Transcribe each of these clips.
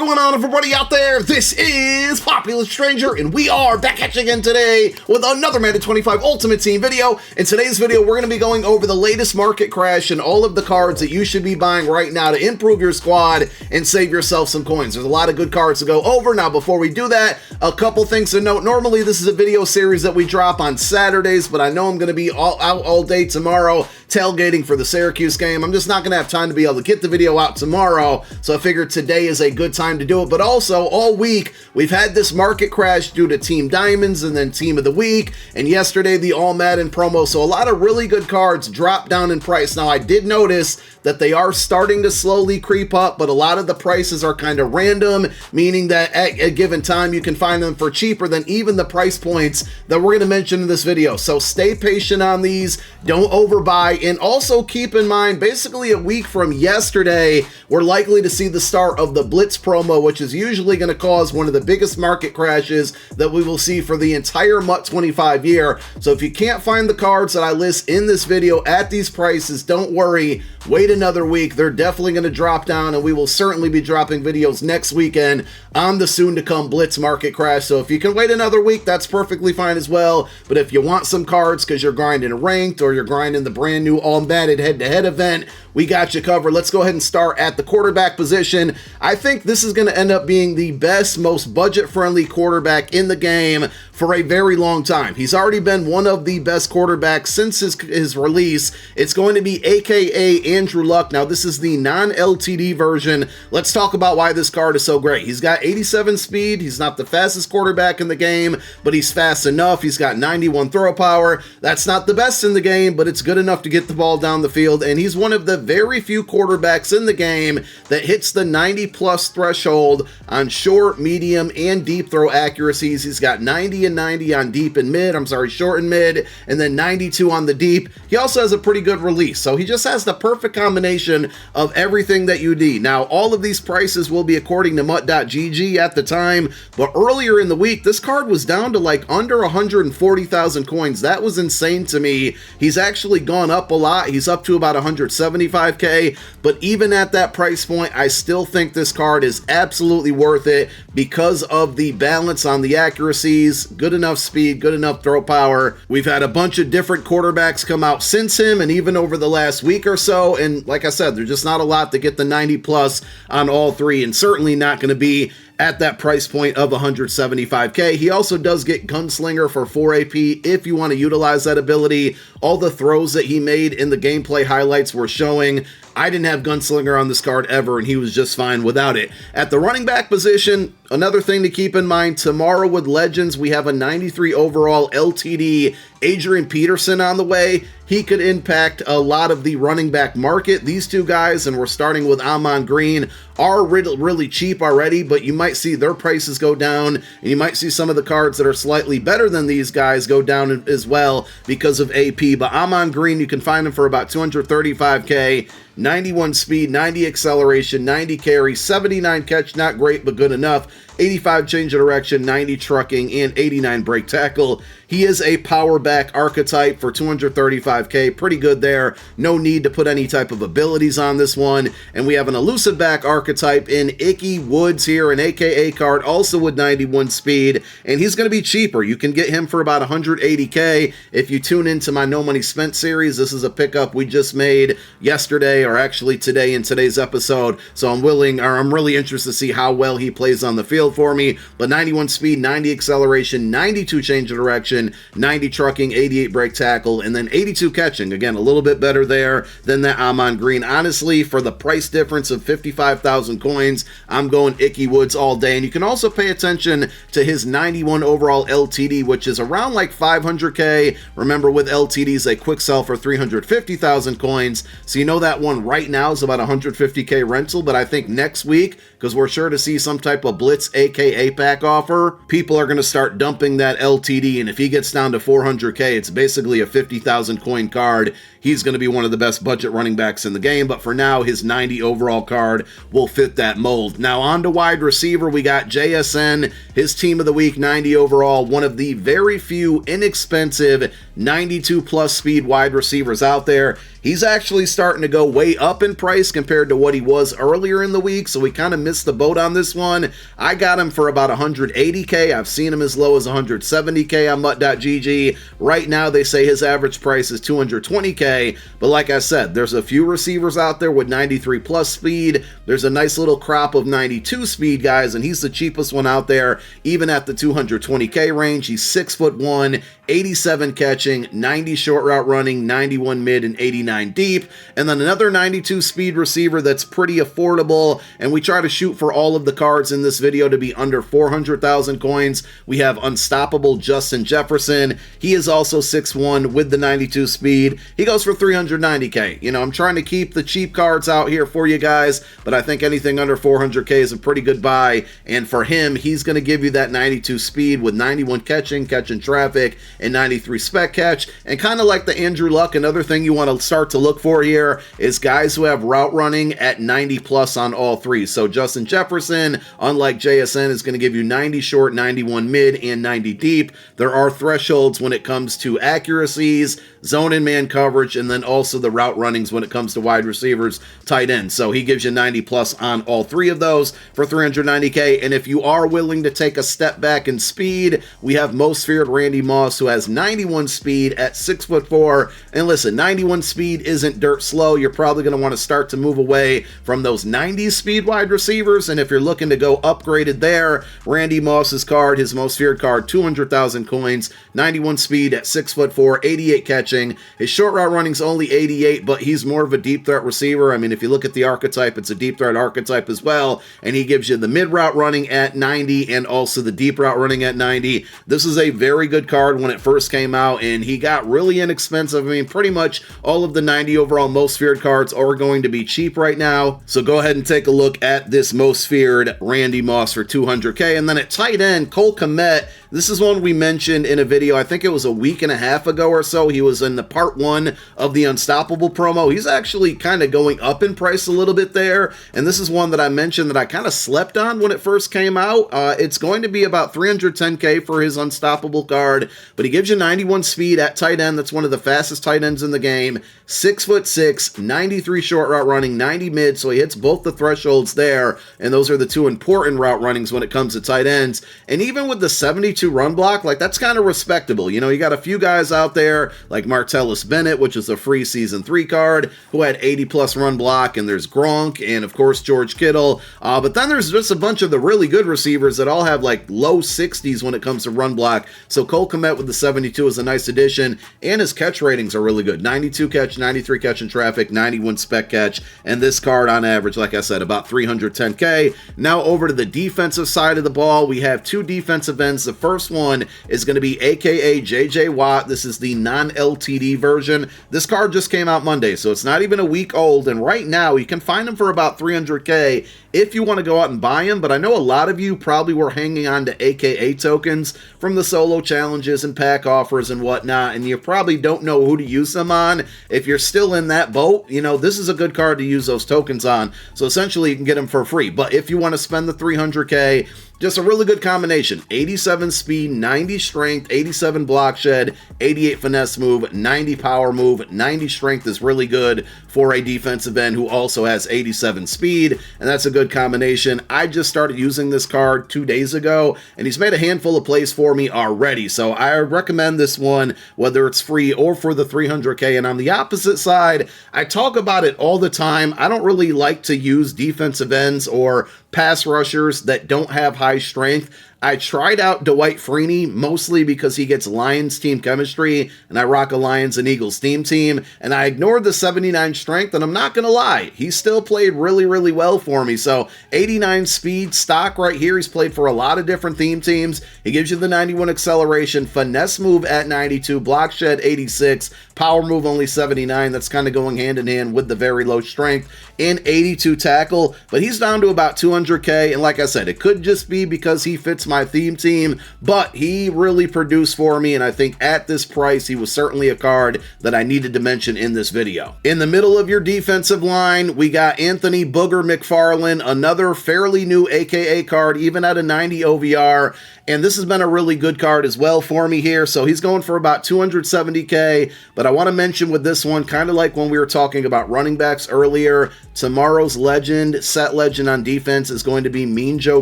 going on, everybody out there? This is Popular Stranger, and we are back at you again today with another Madden 25 Ultimate Team video. In today's video, we're going to be going over the latest market crash and all of the cards that you should be buying right now to improve your squad and save yourself some coins. There's a lot of good cards to go over. Now, before we do that, a couple things to note. Normally, this is a video series that we drop on Saturdays, but I know I'm going to be out all day tomorrow tailgating for the Syracuse game. I'm just not going to have time to be able to get the video out tomorrow, so I figured today is a good time to do it. But also, all week, we've had this market crash due to Team Diamonds and then Team of the Week, and yesterday, the All Madden promo, so a lot of really good cards dropped down in price. Now, I did notice that they are starting to slowly creep up, but a lot of the prices are kind of random, meaning that at a given time, you can find them for cheaper than even the price points that we're going to mention in this video. So stay patient on these, don't overbuy, and also keep in mind, basically a week from yesterday, we're likely to see the start of the Blitz promo, which is usually going to cause one of the biggest market crashes that we will see for the entire MUT 25 year. So if you can't find the cards that I list in this video at these prices, don't worry, wait another week. They're definitely going to drop down, and we will certainly be dropping videos next weekend on the soon-to-come Blitz market crash. So if you can wait another week, that's perfectly fine as well. But if you want some cards because you're grinding ranked or you're grinding the brand new All Madden head-to-head event, we got you covered. Let's go ahead and start at the quarterback position. I think this is going to end up being the best, most budget-friendly quarterback in the game for a very long time. He's already been one of the best quarterbacks since his release. It's going to be AKA Andrew Luck. Now, this is the non-LTD version. Let's talk about why this card is so great. He's got 87 speed. He's not the fastest quarterback in the game, but he's fast enough. He's got 91 throw power. That's not the best in the game, but it's good enough to get the ball down the field, and he's one of the very few quarterbacks in the game that hits the 90-plus threshold on short, medium, and deep throw accuracies. He's got 90 and 90 on deep and mid, short and mid, and then 92 on the deep. He also has a pretty good release, so he just has the perfect combination of everything that you need. Now, all of these prices will be according to MUT.GG at the time, but earlier in the week, this card was down to like under 140,000 coins. That was insane to me. He's actually gone up a lot. He's up to about 175K, but even at that price point, I still think this card is absolutely worth it because of the balance on the accuracies, good enough speed, good enough throw power. We've had a bunch of different quarterbacks come out since him, and even over the last week or so, and like I said, there's just not a lot to get the 90 plus on all three, and certainly not going to be at that price point of 175K. He also does get Gunslinger for 4 AP if you want to utilize that ability. All the throws that he made in the gameplay highlights were showing. I didn't have Gunslinger on this card ever, and he was just fine without it. At the running back position, another thing to keep in mind, tomorrow with Legends, we have a 93 overall LTD Adrian Peterson on the way. He could impact a lot of the running back market. These two guys, and we're starting with Amon Green, are really cheap already, but you might see their prices go down, and you might see some of the cards that are slightly better than these guys go down as well because of AP. But Amon Green, you can find him for about 235K. 91 speed, 90 acceleration, 90 carry, 79 catch, not great, but good enough. 85 change of direction, 90 trucking, and 89 break tackle. He is a power back archetype for 235K. Pretty good there. No need to put any type of abilities on this one. And we have an elusive back archetype in Icky Woods here, an AKA card, also with 91 speed. And he's going to be cheaper. You can get him for about 180K. If you tune into my No Money Spent series, this is a pickup we just made yesterday, or actually today in today's episode. So I'm really interested to see how well he plays on the field for me. But 91 speed, 90 acceleration, 92 change of direction, 90 trucking, 88 break tackle, and then 82 catching. Again, a little bit better there than that Amon Green. Honestly, for the price difference of 55,000 coins, I'm going Icky Woods all day. And you can also pay attention to his 91 overall LTD, which is around like 500K. Remember, with LTDs, they quick sell for 350,000 coins. So you know that one right now is about 150K rental, but I think next week, because we're sure to see some type of Blitz aka pack offer, people are going to start dumping that LTD, and if he gets down to 400K, it's basically a 50,000 coin card. He's going to be one of the best budget running backs in the game, but for now, his 90 overall card will fit that mold. Now, on to wide receiver, we got JSN, his team of the week, 90 overall, one of the very few inexpensive 92 plus speed wide receivers out there. he's actually starting to go way up in price compared to what he was earlier in the week, so we kind of missed the boat on this one. I got him for about 180K. I've seen him as low as 170K on MUT.GG. Right now, they say his average price is 220K, but like I said, there's a few receivers out there with 93 plus speed. There's a nice little crop of 92 speed guys, and he's the cheapest one out there, even at the 220K range. He's 6'1", 87 catching, 90 short route running, 91 mid, and 89 deep. And then another 92 speed receiver that's pretty affordable, and we try to shoot for all of the cards in this video to be under 400,000 coins. We have unstoppable Justin Jefferson. He is also 6'1" with the 92 speed. He goes for 390K. You know, I'm trying to keep the cheap cards out here for you guys, but I think anything under 400K is a pretty good buy. And for him, he's going to give you that 92 speed with 91 catching traffic, and 93 spec catch. And kind of like the Andrew Luck, another thing you want to start to look for here is guys who have route running at 90 plus on all three. So Justin Jefferson, unlike JSN, is going to give you 90 short, 91 mid, and 90 deep. There are thresholds when it comes to accuracies, zone and man coverage, and then also the route runnings when it comes to wide receivers, tight ends. So he gives you 90 plus on all three of those for 390K. And if you are willing to take a step back in speed, we have most feared Randy Moss, who has 91 speed at 6'4". And listen, 91 speed isn't dirt slow. You're probably going to want to start to move away from those 90 speed wide receivers. And if you're looking to go upgraded there, Randy Moss's card, his most feared card, 200,000 coins, 91 speed at 6'4", 88 catching. His short route running's only 88, but he's more of a deep threat receiver. I mean, if you look at the archetype, it's a deep threat archetype as well. And he gives you the mid route running at 90 and also the deep route running at 90. This is a very good card when it first came out, and he got really inexpensive. I mean, pretty much all of the 90 overall most feared cards are going to be cheap right now. So go ahead and take a look at this most feared Randy Moss for 200K. And then at tight end, Cole Kmet. This is one we mentioned in a video, I think it was a week and a half ago or so. He was in the part 1 of the Unstoppable promo. He's actually kind of going up in price a little bit there. And this is one that I mentioned that I kind of slept on when it first came out. It's going to be about 310K for his Unstoppable card, but he gives you 91 speed at tight end. That's one of the fastest tight ends in the game. 6'6", 93 short route running, 90 mid, so he hits both the thresholds there, and those are the two important route runnings when it comes to tight ends. And even with the 72 run block, like, that's kind of respectable. You know, you got a few guys out there like Martellus Bennett, which is a free season 3 card, who had 80 plus run block, and there's Gronk, and of course George Kittle, but then there's just a bunch of the really good receivers that all have like low 60s when it comes to run block. So Cole Kmet with the 72 is a nice addition, and his catch ratings are really good. 92 catch, 93 catch in traffic, 91 spec catch, and this card on average, like I said, about 310K. Now over to the defensive side of the ball, we have two defensive ends. The first one is going to be AKA JJ Watt. This is the non-LTD version. This card just came out Monday, so it's not even a week old, and right now you can find him for about 300K if you want to go out and buy him. But I know a lot of you probably were hanging on to AKA tokens from the solo challenges and pack offers and whatnot, and you probably don't know who to use them on. If you're still in that boat, you know, this is a good card to use those tokens on. So essentially you can get them for free. But if you want to spend the 300K, just a really good combination. 87 speed, 90 strength, 87 block shed, 88 finesse move, 90 power move, 90 strength is really good for a defensive end who also has 87 speed, and that's a good combination. I just started using this card 2 days ago, and he's made a handful of plays for me already, so I recommend this one, whether it's free or for the 300K. And on the opposite side, I talk about it all the time. I don't really like to use defensive ends or pass rushers that don't have high strength. I tried out Dwight Freeney mostly because he gets Lions team chemistry, and I rock a Lions and Eagles team, and I ignored the 79 strength, and I'm not going to lie, he still played really, really well for me. So 89 speed stock right here. He's played for a lot of different teams. He gives you the 91 acceleration, finesse move at 92, block shed 86, power move only 79. That's kind of going hand in hand with the very low strength, and 82 tackle, but he's down to about 200K, and like I said, it could just be be because he fits my theme team, but he really produced for me, and I think at this price, he was certainly a card that I needed to mention in this video. In the middle of your defensive line, we got Anthony Booger McFarland, another fairly new AKA card, even at a 90 OVR, and this has been a really good card as well for me here. So he's going for about 270K, but I want to mention with this one, kind of like when we were talking about running backs earlier, tomorrow's legend, set legend on defense is going to be Mean Joe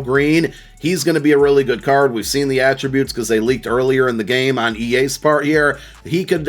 Green. He's going to be a really good card. We've seen the attributes because they leaked earlier in the game on EA's part here. He could,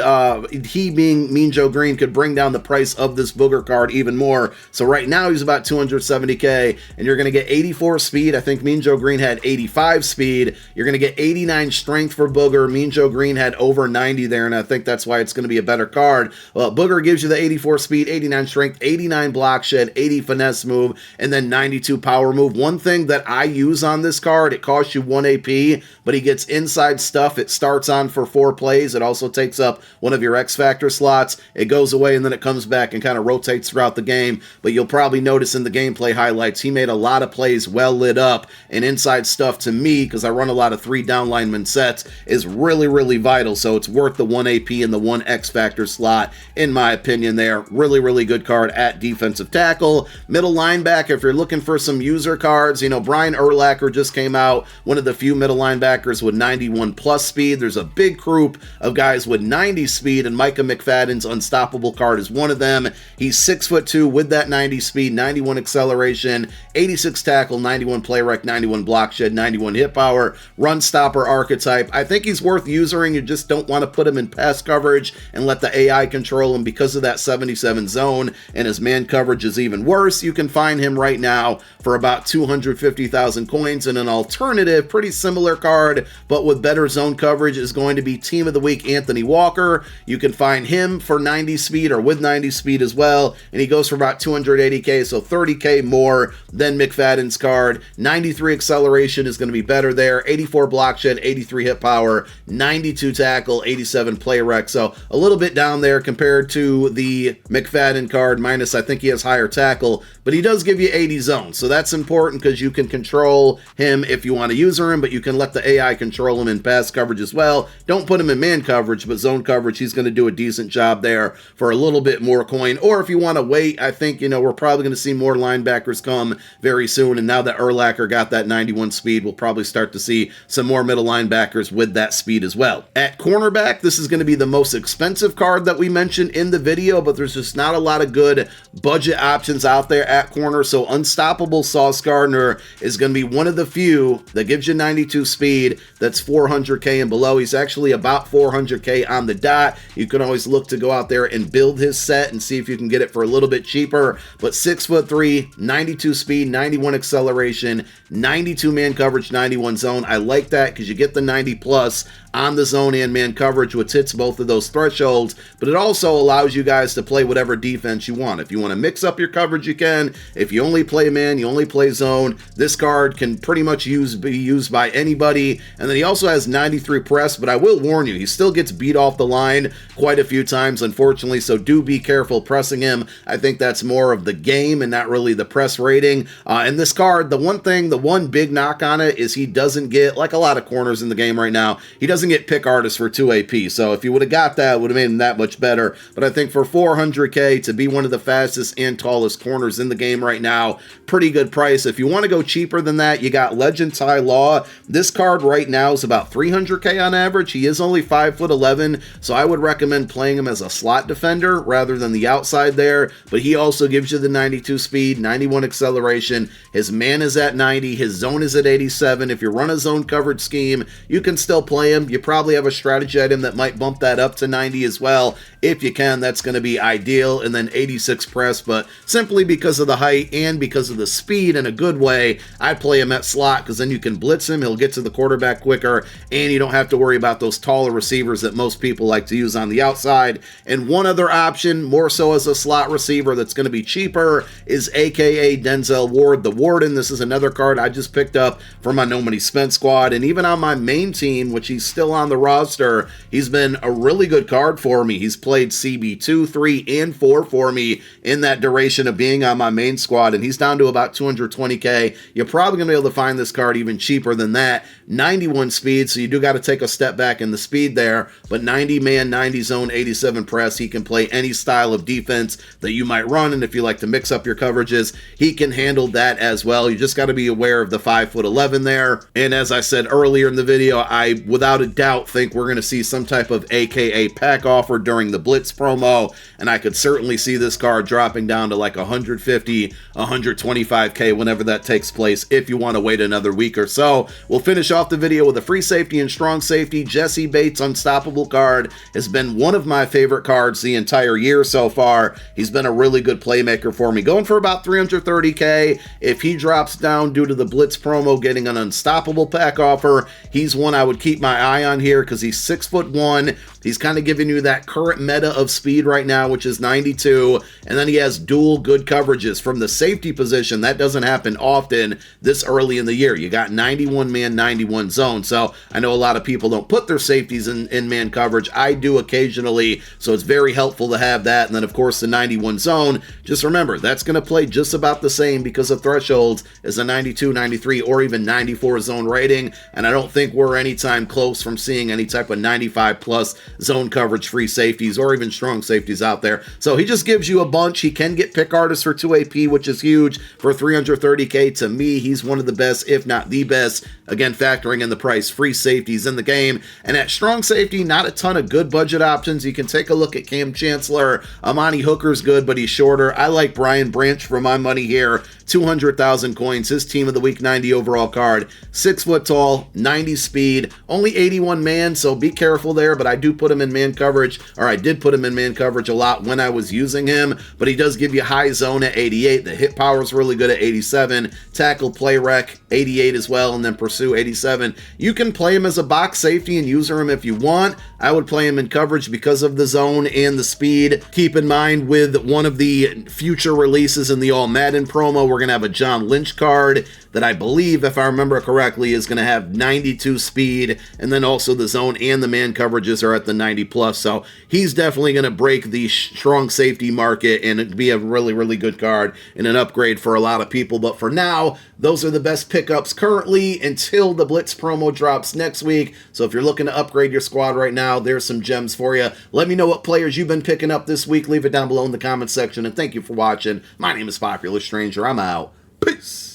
he being Mean Joe Green, could bring down the price of this Booger card even more. So right now he's about 270K, and you're going to get 84 speed. I think Mean Joe Green had 85 speed. You're going to get 89 strength for Booger. Mean Joe Green had over 90 there, and I think that's why it's going to be a better card. Well, Booger gives you the 84 speed, 89 strength, 89 block shed, 80 finesse move, and then 92 power move. One thing that I use on this card, it costs you 1 AP, but he gets inside stuff. It starts on for 4 plays. It also takes up one of your X Factor slots. It goes away and then it comes back and kind of rotates throughout the game, but you'll probably notice in the gameplay highlights, he made a lot of plays well lit up, and inside stuff to me, because I run a lot of 3 down lineman sets, is really, really vital, so it's worth the 1 AP and the 1 X Factor slot, in my opinion there. Really, really good card at defensive tackle. Middle linebacker, if you're looking for some user cards, you know, Brian Urlacher just came out, one of the few middle linebackers with 91 plus speed. There's a big group of guys with 90 speed, and Micah McFadden's unstoppable card is one of them. He's 6'2" with that 90 speed, 91 acceleration, 86 tackle, 91 play rec, 91 block shed, 91 hit power, run stopper archetype. I think he's worth using. You just don't want to put him in pass coverage and let the AI control him because of that 77 zone, and his man coverage is even worse. You can find him right now for about 250,000 coins, and an alternative, pretty similar card, but with better zone coverage, is going to be Team of the Week Anthony Walker. You can find him for 90 speed or with 90 speed as well, and he goes for about 280K, so 30K more than McFadden's card. 93 acceleration is going to be better there, 84 block shed, 83 hit power, 92 tackle, 87 play rec, so a little bit down there compared to the McFadden card, minus I think he has higher tackle, but he does give you 80 zones, so that's important because you can control him if you want to use him, but you can let the AI control him in pass coverage as well. Don't put him in man coverage, but zone coverage, he's going to do a decent job there for a little bit more coin. Or if you want to wait, I think, you know, we're probably going to see more linebackers come very soon, and now that Urlacher got that 91 speed, we'll probably start to see some more middle linebackers with that speed as well. At cornerback, this is going to be the most expensive card that we mentioned in the video, but there's just not a lot of good budget options out there at corner, so Unstoppable Sauce Gardner is going to be one of the few that gives you 92 speed, that's 400K and below. He's actually about 400K on the dot. You can always look to go out there and build his set and see if you can get it for a little bit cheaper, but 6'3", 92 speed, 91 acceleration, 92 man coverage, 91 zone. I like that because you get the 90 plus on the zone and man coverage, which hits both of those thresholds, but it also allows you guys to play whatever defense you want. If you want to mix up your coverage, you can. If you only play man, you only play zone, this card can pretty much be used by anybody. And then he also has 93 press, but I will warn you, he still gets beat off the line quite a few times, unfortunately, so do be careful pressing him. I think that's more of the game and not really the press rating. And this card, the one big knock on it is he doesn't get, like a lot of corners in the game right now, he doesn't get pick artist for 2 AP. So if you would have got that, it would have made him that much better. But I think for 400K to be one of the fastest and tallest corners in the game right now, pretty good price. If you want to go cheaper than that, you got Legend Ty Law. This card right now is about 300K on average. He is only 5'11", so I would recommend playing him as a slot defender rather than the outside there. But he also gives you the 92 speed, 91 acceleration. His man is at 90. His zone is at 87. If you run a zone coverage scheme, you can still play him. You probably have a strategy item that might bump that up to 90 as well. If you can, that's going to be ideal. And then 86 press, but simply because of the height and because of the speed in a good way, I play him at slot because then you can blitz him. He'll get to the quarterback quicker, and you don't have to worry about those taller receivers that most people like to use on the outside. And one other option, more so as a slot receiver that's going to be cheaper, is AKA Denzel Ward, the Warden. This is another card I just picked up for my No Money Spent squad, and even on my main team, which he's still on the roster, he's been a really good card for me. He's played CB 2, 3, and 4 for me in that duration of being on my main squad, and he's down to about 220K. You're probably going to be able to find find this card even cheaper than that. 91 speed, so you do got to take a step back in the speed there, but 90 man, 90 zone, 87 press. He can play any style of defense that you might run, and if you like to mix up your coverages, he can handle that as well. You just got to be aware of the 5'11" there. And as I said earlier in the video, I without a doubt think we're going to see some type of AKA pack offer during the Blitz promo, and I could certainly see this card dropping down to like 150, 125K whenever that takes place if you want to wait another week or so. We'll finish off the video with a free safety and strong safety. Jesse Bates Unstoppable card has been one of my favorite cards the entire year so far. He's been a really good playmaker for me, going for about 330K. If he drops down due to the Blitz promo getting an Unstoppable pack offer, he's one I would keep my eye on here because he's 6'1". He's kind of giving you that current meta of speed right now, which is 92, and then he has dual good coverages from the safety position. That doesn't happen often this early in the year. You got 91 man, 91 zone, so I know a lot of people don't put their safeties in man coverage. I do occasionally, so it's very helpful to have that. And then, of course, the 91 zone, just remember, that's going to play just about the same because of thresholds as a 92, 93, or even 94 zone rating, and I don't think we're anytime close from seeing any type of 95 plus zone coverage free safeties or even strong safeties out there. So he just gives you a bunch. He can get pick artists for 2 AP, which is huge. For 330K, to me, he's one of the best, if not the best. Again, factoring in the price, free safeties in the game. And at strong safety, not a ton of good budget options. You can take a look at Cam Chancellor. Amani Hooker's good, but he's shorter. I like Brian Branch for my money here. 200,000 coins, his team of the week 90 overall card. 6 foot tall, 90 speed, only 81 man, so be careful there, but I do put him in man coverage, or I did put him in man coverage a lot when I was using him, but he does give you high zone at 88. The hit power is really good at 87. Tackle, play rec, 88 as well, and then pursue, 87. You can play him as a box safety and user him if you want. I would play him in coverage because of the zone and the speed. Keep in mind, with one of the future releases in the All Madden promo, we're going to have a John Lynch card that I believe, if I remember correctly, is going to have 92 speed, and then also the zone and the man coverages are at the 90 plus, so he's definitely going to break the strong safety market and it'd be a really, really good card and an upgrade for a lot of people. But for now, those are the best pickups currently until the Blitz promo drops next week. So if you're looking to upgrade your squad right now, there's some gems for you. Let me know what players you've been picking up this week. Leave it down below in the comments section, and thank you for watching. My name is Popular Stranger. I'm out. Peace.